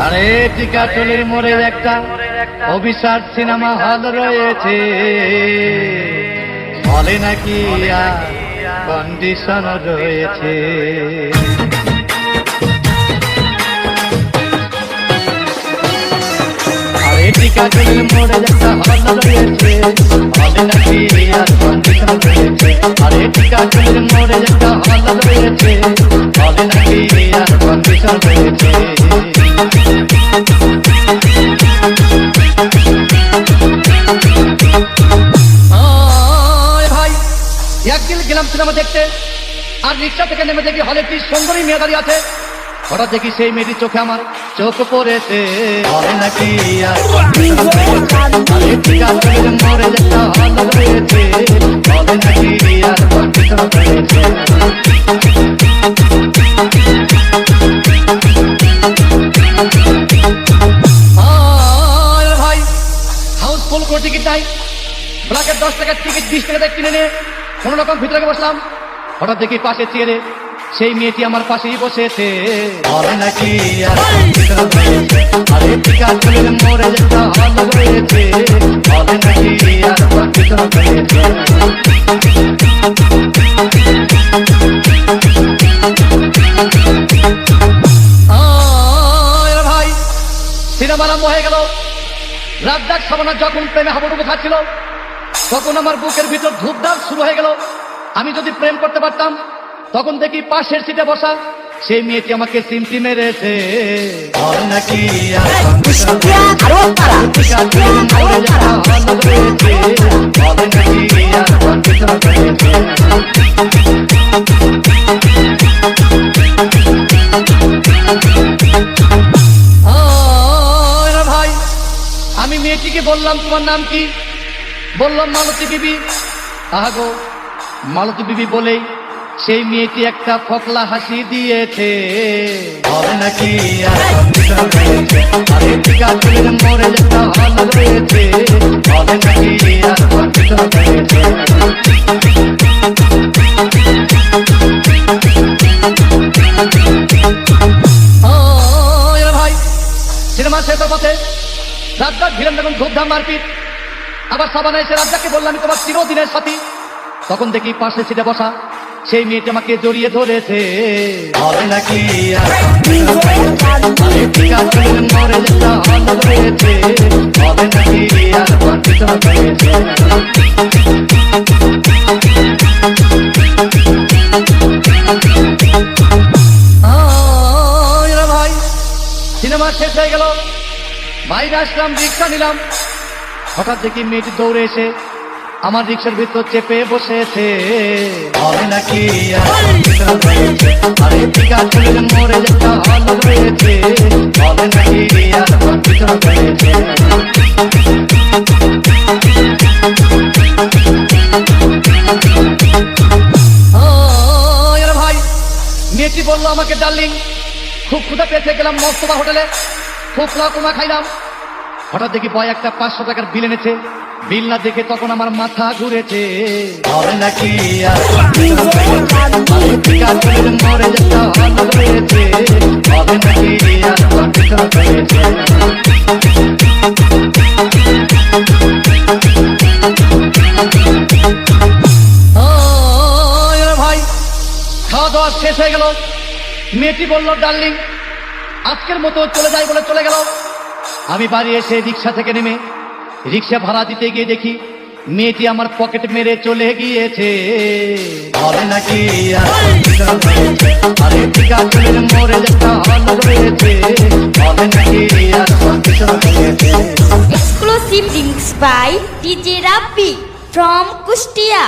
আরে টিকাটুলির মোড়ে একটা অভিশাপ সিনেমা হল রয়েছে, বলে নাকি কন্ডিশন রয়েছে। আরে টিকাটুলির মোড়ে একটা হল রয়েছে, বলে নাকি কন্ডিশন রয়েছে। আরে টিকাটুলির মোড়ে একটা হল রয়েছে, বলে নাকি কন্ডিশন রয়েছে। একদিন গেলাম সিনেমা দেখতে, আর রিক্সা থেকে নেমে দেখি হলে একটি সুন্দরী মেয়ে দাঁড়িয়ে আছে। হঠাৎ দেখি সেই মেয়েটির চোখে আমার চোখ পড়েছে, বলে নাকি মরে যেটা হল রয়েছে, বলে নাকি ভাই হাউসফুল করে টিকিট নাই, ব্ল্যাকের 10 টাকার টিকিট 20 টাকা কিনে নিয়ে কোন রকম ভিতরে বসলাম। হঠাৎ দেখি পাশে চেয়ারে সেই মেয়েটি আমার পাশেই বসেছে, বলে নাকি আরে টিকাটুলির মোড়ে যেটা হল রয়েছে, বলে নাকি ভাই সিনেমা আরম্ভ হয়ে গেল। রাজ্জাক সাবানা যখন প্রেমে হাবুডুবু খাচ্ছিল, তখন আমার বুকের ভিতর ধূপধাপ শুরু হয়ে গেল। আমি যদি প্রেম করতে পারতাম, তখন দেখি পাশের সিটে বসা সেই মেয়েটি আমাকে সিমটি মেরেছে, বলে নাকি ভাই আমি মেয়েটিকে বললাম তোমার নাম কি? বললাম মালতী বিবি। আহাগো মালতী বিবি বলেই সেই মেয়েটি একটা ফকলা হাসি দিয়েছে, বলে নাকি টিকাটুলির মোড়ে যেটা হল রয়েছে, বলে নাকি ভাই সিনেমা শেষ পথে রাজ্জাক ভিলেন যখন ধূপধাম মারপিট, আবার সাবানা এসে রাজ্জাককে বললাম আমি তোমার চিরদিনের সাথী। তখন দেখি পাশে সিটে বসা সেই মেয়েটি আমাকে জড়িয়ে ধরেছে, বলে নাকি টিকাটুলির মোড়ে যেটা হল রয়েছে, বলে নাকি ভাই সিনেমা শেষ হয়ে গেল। বাইরে আসলাম, রিক্সা নিলাম। হঠাৎ দেখি মেয়েটি দৌড়ে এসে আমার রিক্সার ভিতর চেপে বসেছে, বলে নাকি আরে টিকাটুলির মোড়ে যেটা হল রয়েছে, বলে নাকি ভাই মেয়েটি বললো আমাকে ডার্লিং, খুব ক্ষুধা পেয়েছে, গেলাম মস্তবা হোটেলে, খুব লাকুমা খাইলাম। হঠাৎ দেখি বয় একটা 500 টাকার বিল এনেছে। বিল না দেখে তখন আমার মাথা ঘুরেছে, বলে নাকি টিকাটুলির মোড়ে যেটা হল রয়েছে, বলে নাকি ভাই খাওয়া দাওয়া শেষ হয়ে গেল। মেয়েটি বলল ডার্লিং আজকের মতো চলে যাই বলে চলে গেল। আমি বাড়ি এসে রিক্সা থেকে নেমে রিক্সা ভাড়া দিতে গিয়ে দেখি মেয়েটি আমার পকেট মেরে চলে গিয়েছে, বলে নাকি আরে টিকাটুলির মোড়ে যেটা হল রয়েছে, বলে নাকি Exclusive links by DJ Rabbi from Kustia.